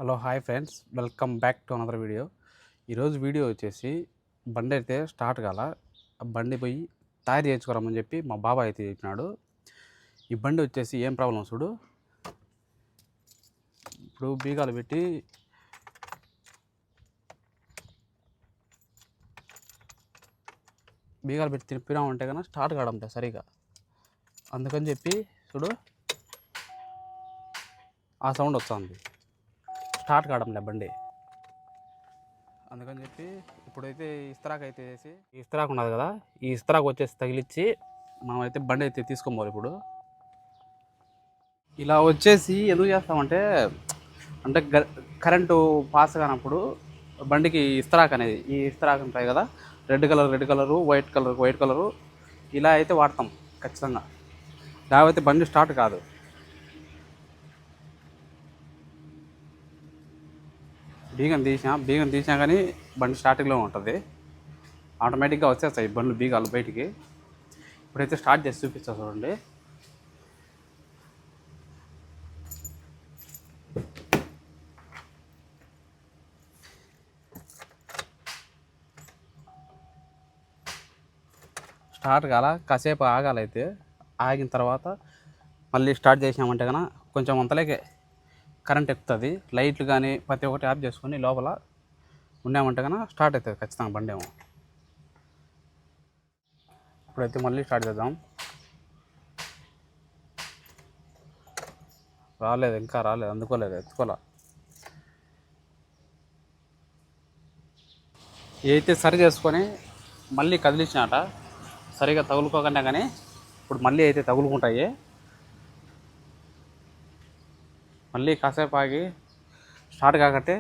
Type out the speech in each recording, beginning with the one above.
Hello hi friends, welcome back to another video. ఈరోజు video వచ్చేసి బండి అయితే స్టార్ట్ కాల. బండి పోయి తయారు చేయించుకోరమని చెప్పి మా బాబాయ్ అయితే చెప్పినాడు. ఈ బండి వచ్చేసి ఏం ప్రాబ్లం చూడు. ఇప్పుడు బీగాలు పెట్టి తిప్పినామంటే కన్నా స్టార్ట్ కావడం సరిగా. అందుకని చెప్పి చూడు ఆ సౌండ్ వస్తుంది, స్టార్ట్ కావడంలే బండి. అందుకని చెప్పి ఇప్పుడైతే ఇస్తరాకు అయితే వేసి, ఈ ఇస్తరాకు ఉన్నది కదా, ఈ ఇస్తరాకు వచ్చేసి తగిలిచ్చి మనమైతే బండి అయితే తీసుకోవాలి. ఇప్పుడు ఇలా వచ్చేసి ఎందుకు చేస్తామంటే, అంటే కరెంటు పాస్ కానప్పుడు బండికి ఇస్తరాకు అనేది, ఈ ఇస్తరాకు ఉంటాయి కదా, రెడ్ కలరు, వైట్ కలరు ఇలా అయితే వాడతాం ఖచ్చితంగా. లేకపోతే బండి స్టార్ట్ కాదు. బీగం తీసినా కానీ బండి స్టార్టింగ్లో ఉంటుంది. ఆటోమేటిక్గా వచ్చేస్తాయి బండ్లు బీగాలు బయటికి. ఇప్పుడైతే స్టార్ట్ చేసి చూపిస్తా చూడండి. స్టార్ట్ కాల, కాసేపు ఆగాలైతే. ఆగిన తర్వాత మళ్ళీ స్టార్ట్ చేసినామంటే కన్నా కొంచెం అంతలేకే కరెంట్ ఎక్కుతుంది. లైట్లు కానీ ప్రతి ఒక్కటి ఆఫ్ చేసుకొని లోపల ఉన్నామంటే కన్నా స్టార్ట్ అవుతుంది ఖచ్చితంగా బండి ఏమో. ఇప్పుడైతే మళ్ళీ స్టార్ట్ చేద్దాం. ఇంకా రాలేదు, ఎత్తుకోలే. అయితే సరి చేసుకొని మళ్ళీ కదిలించినాట, సరిగా తగులుకోకుండా. కానీ ఇప్పుడు మళ్ళీ అయితే తగులుకుంటాయి. మళ్ళీ కాసేపు ఆగి స్టార్ట్ కాకట్టే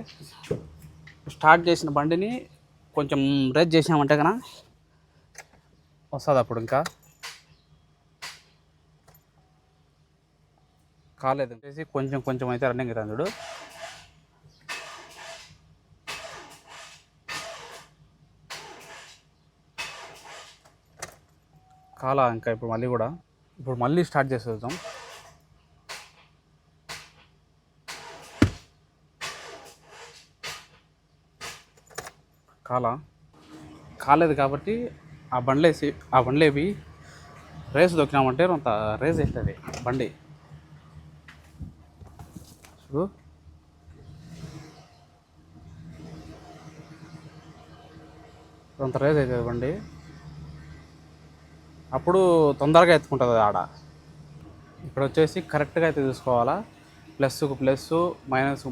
స్టార్ట్ చేసిన బండిని కొంచెం రేజ్ చేసామంటే కన్నా వస్తుంది. అప్పుడు ఇంకా కాలేదు చేసి కొంచెం అయితే రన్నింగ్ అవుతుంది చూడు. కాలా ఇంకా. ఇప్పుడు మళ్ళీ స్టార్ట్ చేసేద్దాం. కాలేదు కాబట్టి ఆ బండ్లేవి రేసు దొక్కినామంటే కొంత రేస్ అవుతుంది బండి. చూడు కొంత రేస్ అవుతుంది బండి. అప్పుడు తొందరగా ఎత్తుకుంటుంది ఆడ. ఇక్కడ వచ్చేసి కరెక్ట్గా అయితే చూసుకోవాలా. ప్లస్కు ప్లస్,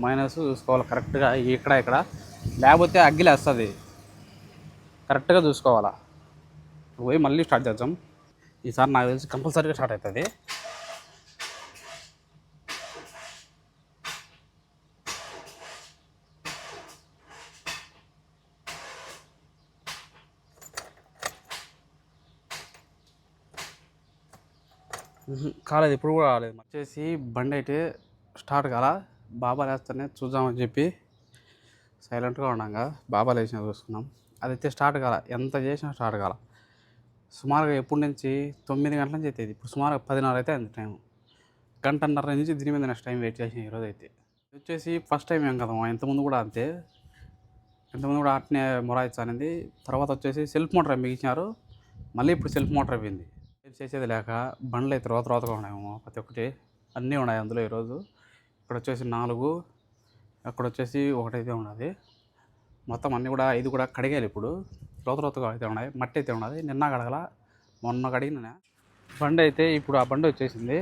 మైనస్ చూసుకోవాలి కరెక్ట్గా ఇక్కడ. లేకపోతే అగ్గిలేస్తుంది. కరెక్ట్గా చూసుకోవాలా. పోయి మళ్ళీ స్టార్ట్ చేద్దాం. ఈసారి నాకు తెలిసి కంపల్సరీగా స్టార్ట్ అవుతుంది. కాలేదు, ఇప్పుడు కూడా రాలేదు. వచ్చేసి బండి అయితే స్టార్ట్ కాల. బాబా లేస్తేనే చూద్దామని చెప్పి సైలెంట్గా ఉన్నాగా బాబా లేచిన చూసుకున్నాం. అదైతే స్టార్ట్ కాల. ఎంత చేసినా స్టార్ట్ కాల. సుమారుగా ఎప్పటి నుంచి 9 గంటల నుంచి అవుతుంది. ఇప్పుడు సుమారుగా 10:30 అయితే అంత టైం. గంటన్నర నుంచి దీని మీద నెక్స్ట్ టైం వెయిట్ చేసిన ఈరోజు అయితే. వచ్చేసి ఫస్ట్ టైం ఏం కదా, ఇంతకుముందు కూడా అంతే. ఇంతకుముందు కూడా అట్నే మొరాయిచ్చు అనేది. తర్వాత వచ్చేసి సెల్ఫ్ మోటార్ బిగించినారు. మళ్ళీ ఇప్పుడు సెల్ఫ్ మోటార్ అయిపోయింది. చేసేది లేక బండ్లు అయితే రోతగా ఉన్నాయేమో. ప్రతి ఒక్కటి అన్నీ ఉన్నాయి అందులో ఈరోజు. ఇక్కడ వచ్చేసి 4, అక్కడ వచ్చేసి 1 అయితే ఉన్నది. మొత్తం అన్నీ కూడా 5 కూడా కడిగాలి. ఇప్పుడు రోతగా అయితే ఉన్నాయి. మట్టి అయితే ఉన్నది. నిన్న కడగల, మొన్న కడిగిన బండి అయితే. ఇప్పుడు ఆ బండి వచ్చేసింది.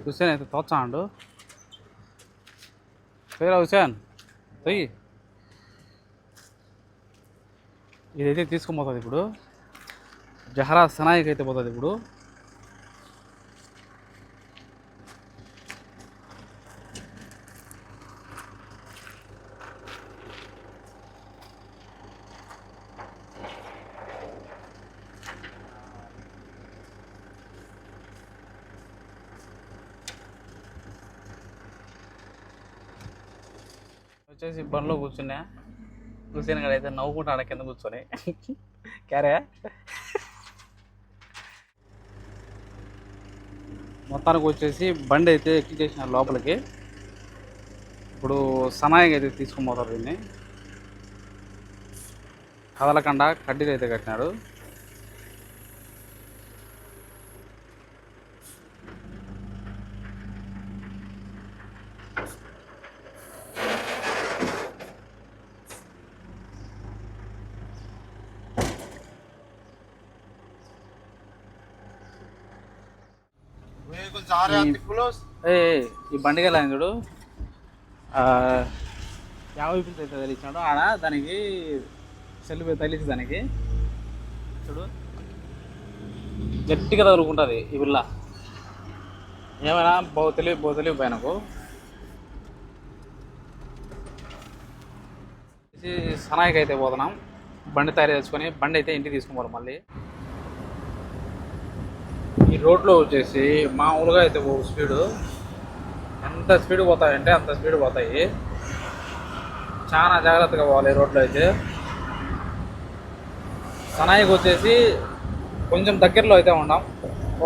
హుసేన్ అయితే తోచాడు. పేరా హుసేన్ పోయి ఇదైతే తీసుకుపోతుంది. ఇప్పుడు జహరా సనాయికి అయితే పోతుంది. ఇప్పుడు వచ్చేసి బండ్లో కూర్చున్నా. హుసేన్ గారు అయితే నవ్వుకుంటా ఆడ కింద కూర్చొని. క్యారే మొత్తానికి వచ్చేసి బండి అయితే ఎక్కించేసిన లోపలికి. ఇప్పుడు సనాయికి అయితే తీసుకొని పోతారు దీన్ని, కదలకుండా కడ్డీలు అయితే కట్టినాడు. ఈ బండికి వెళ్ళాను చూడు, 50 రూపీస్ అయితే తగిలించాడు ఆడ. దానికి సెల్ తగిలించి దానికి చూడు గట్టిగా తగులుకుంటుంది ఈ పిల్ల. ఏమైనా తెలివి పైనకు సనాయికి అయితే పోతున్నాం. బండి తయారు చేసుకొని బండి అయితే ఇంటికి తీసుకుపోవాలి. మళ్ళీ ఈ రోడ్లో వచ్చేసి మామూలుగా అయితే స్పీడు, ఎంత స్పీడ్ పోతాయంటే అంత స్పీడ్ పోతాయి. చాలా జాగ్రత్తగా పోవాలి ఈ రోడ్లో అయితే. సనాయికి వచ్చేసి కొంచెం దగ్గరలో అయితే ఉన్నాం,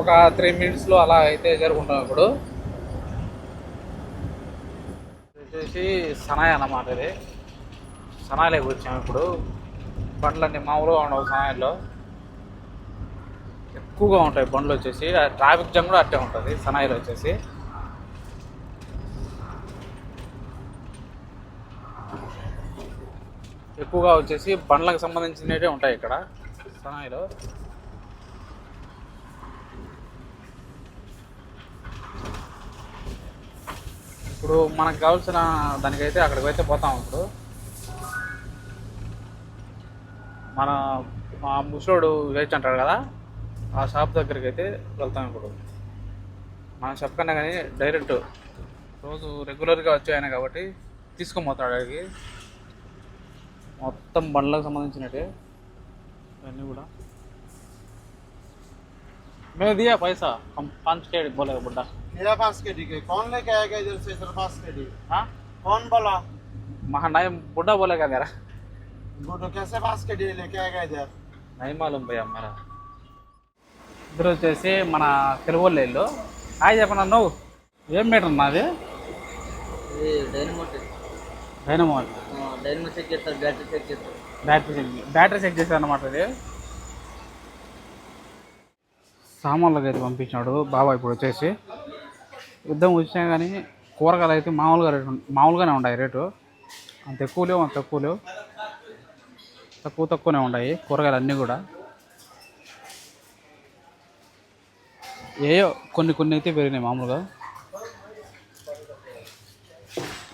ఒక 3 మినిట్స్లో అలా అయితే జరుగుకుంటాం. ఇప్పుడు వచ్చేసి సనాయి అన్నమాట. ఇది సనాయిలోకి వచ్చాము ఇప్పుడు. బండ్లన్నీ మామూలుగా ఉండవు సనాయిలో, ఎక్కువగా ఉంటాయి బండ్లు వచ్చేసి. ట్రాఫిక్ జామ్ కూడా అట్టే ఉంటుంది సనాయిలో వచ్చేసి. ఎక్కువగా వచ్చేసి బండ్లకు సంబంధించినవే ఉంటాయి ఇక్కడ సనాయిలో. ఇప్పుడు మనకు కావాల్సిన దానికైతే అక్కడికి అయితే పోతాం. ఇప్పుడు మా ముసలోడు వేచి అంటాడు కదా, ఆ షాప్ దగ్గరికి అయితే వెళ్తాం. ఇప్పుడు మన షాప్ కన్నా కానీ డైరెక్ట్ రోజు రెగ్యులర్గా వచ్చాయన కాబట్టి తీసుకొని పోతాడు అడిగి. మొత్తం బండ్లకు సంబంధించినట్టే ఇవన్నీ కూడా. मैं दिया पैसा, हम 5 के बोले बुड्ढा। मेरा 5 के के कौन लेके आएगा इधर से इधर 5 के? हाँ कौन बोला? महा नहीं बुड्ढा बोलेगा मेरा। वो तो कैसे 5 के लेके आएगा इधर? नहीं मालूम भैया मेरा। ఇద్దరు వచ్చేసి మన తెలుగు వాళ్ళు ఇల్లు. హాయ్ చెప్పనా నువ్వు ఏం మీటర్ నాది? డైనమో చెక్ చేస్తారు, బ్యాటరీ చెక్ చేస్తారు అన్నమాట. ఇది సామాన్లకు అయితే పంపించాడు బాబాయ్. ఇప్పుడు వచ్చేసి యుద్ధం వచ్చినా కానీ కూరగాయలు అయితే మామూలుగానే ఉన్నాయి రేటు. అంత ఎక్కువ లేవు, అంత తక్కువ లేవు, తక్కువనే ఉన్నాయి కూరగాయలు అన్నీ కూడా. ఏయో కొన్ని అయితే పెరిగినాయి మామూలుగా.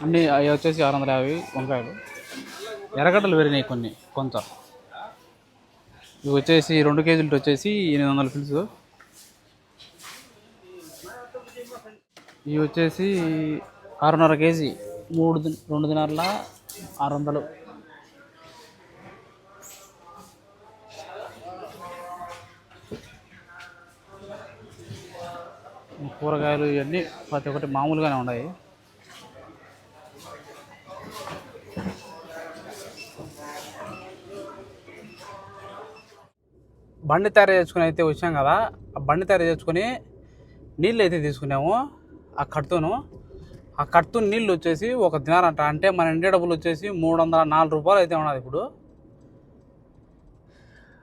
అన్నీ అవి వచ్చేసి 650 వంకాయలు. ఎర్రగడ్డలు పెరిగినాయి కొంత. ఇవి వచ్చేసి 2 కేజీలు వచ్చేసి 800 పిలుసు. ఇవి వచ్చేసి 6.5 కేజీ 2 దినార్ల 600. కూరగాయలు ఇవన్నీ ప్రతి ఒక్కటి మామూలుగానే ఉన్నాయి. బండి తయారు చేసుకుని అయితే వచ్చాం కదా, ఆ బండి తయారు చేసుకుని నీళ్ళు అయితే తీసుకున్నాము. ఆ కట్టుతో నీళ్ళు వచ్చేసి 1 దినార్ అంట. అంటే మన ఇండియా డబ్బులు వచ్చేసి 304 రూపాయలు అయితే ఉన్నది ఇప్పుడు.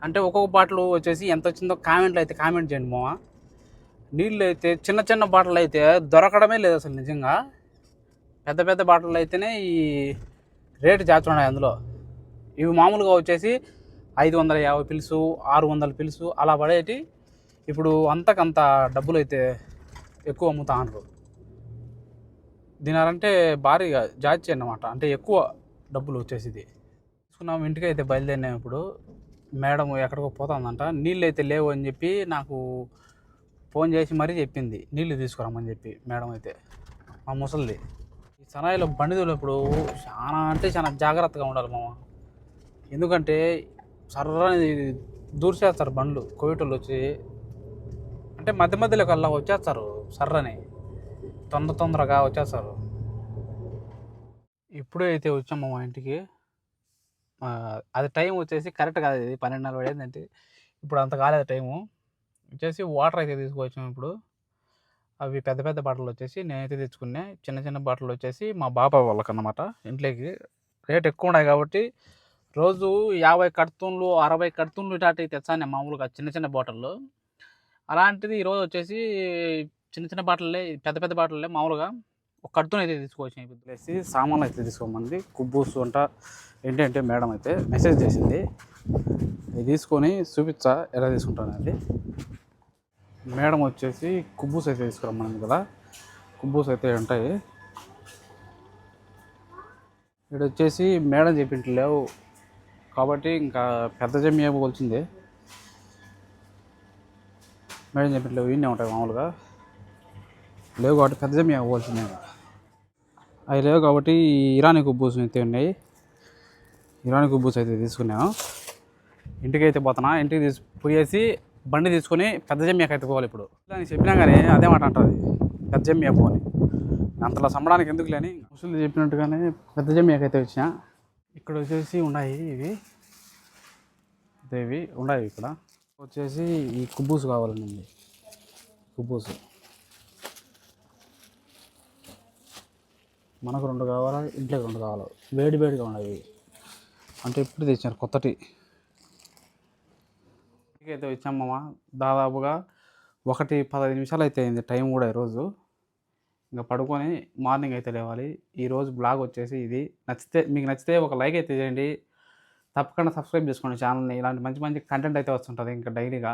అంటే ఒక్కొక్క బాటిల్ వచ్చేసి ఎంత వచ్చిందో కామెంట్ చేయండి మామ. నీళ్ళు అయితే చిన్న బాటిల్ అయితే దొరకడమే లేదు అసలు నిజంగా. పెద్ద బాటిల్ అయితేనే ఈ రేటు చేస్తున్నాయి అందులో. ఇవి మామూలుగా వచ్చేసి 550 పిలుసు, 600 పిలుసు అలా పడేటి. ఇప్పుడు అంతకంత డబ్బులు అయితే ఎక్కువ అమ్ముతా అంటారు. దీనారంటే భారీగా జాచి అన్నమాట. అంటే ఎక్కువ డబ్బులు వచ్చేసి తీసుకున్నాము. ఇంటికి అయితే బయలుదేరినాము. ఇప్పుడు మేడం ఎక్కడికో పోతుందంట, నీళ్ళు అయితే లేవు అని చెప్పి నాకు ఫోన్ చేసి మరీ చెప్పింది నీళ్ళు తీసుకురామని చెప్పి మేడం అయితే, మా ముసలిది. ఈ సనాయిలో బండి తోలేప్పుడు చాలా జాగ్రత్తగా ఉండాలి మామ. ఎందుకంటే సర్రని దూర్చేస్తారు బండ్లు కోవిటోళ్ళు వచ్చి. అంటే మధ్యలో కల్లా వచ్చేస్తారు సర్రని, తొందరగా వచ్చేస్తారు. ఇప్పుడే అయితే వచ్చాము మా ఇంటికి. అది టైం వచ్చేసి కరెక్ట్ కాదు, ఇది 12:40 అయిందంటే ఇప్పుడు అంత కాలేదు టైము. వచ్చేసి వాటర్ అయితే తీసుకొచ్చాము. ఇప్పుడు అవి పెద్ద పెద్ద బట్టలు వచ్చేసి నేనైతే తెచ్చుకున్నా. చిన్న చిన్న బట్టలు వచ్చేసి మా బాబాయ్ వాళ్ళకన్నమాట ఇంట్లోకి. రేట్ ఎక్కువ ఉన్నాయి కాబట్టి రోజు 50 కర్తూన్లు 60 కర్తూన్లు ఇటాటి తెచ్చాను నేను మామూలుగా చిన్న చిన్న బాటిల్లో. అలాంటిది ఈరోజు వచ్చేసి చిన్న చిన్న బాటిల్లే పెద్ద పెద్ద బాటిల్లే మామూలుగా ఒక కర్తూన్ అయితే తీసుకోవచ్చు. ప్లేసి సామాన్లు అయితే తీసుకోమంది. కుబ్బూసు అంట ఏంటంటే మేడం అయితే మెసేజ్ చేసింది. ఇది తీసుకొని చూపించా ఎలా తీసుకుంటాను అది. మేడం వచ్చేసి కుబ్బూస్ అయితే తీసుకురమ్మన్నది కదా. కుబ్బూస్ అయితే ఉంటాయి. ఇక్కడ వచ్చేసి మేడం చెప్పింటి లేవు కాబట్టి ఇంకా పెద్ద జమ్మి ఏమోల్సింది. మేడం చెప్పింట్లేవు ఇన్నే ఉంటాయి మామూలుగా. లేవు కాబట్టి పెద్ద జమ్మి పోల్సిందే. అవి లేవు కాబట్టి ఇరానీ కుబ్బూస్ అయితే ఉన్నాయి. ఇరానీ కుబ్బూస్ అయితే తీసుకున్నాను. ఇంటికి అయితే పోతున్నా. ఇంటికి పోయేసి బండి తీసుకొని పెద్ద జమ్మియాకి అయితే పోవాలి. ఇప్పుడు నేను చెప్పినా కానీ అదే మాట అంటుంది, పెద్ద జమ్మియా పోని. అంతలా సంబడానికి ఎందుకు లేని ముసలి చెప్పినట్టుగానే పెద్ద జమ్మియాకి అయితే వచ్చిన. ఇక్కడ వచ్చేసి ఉన్నాయి ఇవి ఇవి ఉన్నాయి. ఇక్కడ వచ్చేసి ఈ కుబ్బూసు కావాలండి. కుబ్బూసు మనకు 2 కావాలా, ఇంట్లోకి 2 కావాలి. వేడి వేడిగా ఉన్నాయి అంటే ఇప్పుడు తెచ్చారు కొత్తటి. అయితే వచ్చామమ్మ దాదాపుగా 1:15 నిమిషాలు అయితే అయింది టైం కూడా. ఈరోజు ఇంకా పడుకొని మార్నింగ్ అయితే లేవాలి. ఈరోజు బ్లాగ్ వచ్చేసి ఇది. మీకు నచ్చితే ఒక లైక్ అయితే చేయండి. తప్పకుండా సబ్స్క్రైబ్ చేసుకోండి ఛానల్ని. ఇలాంటి మంచి మంచి కంటెంట్ అయితే వస్తుంటుంది ఇంకా డైలీగా.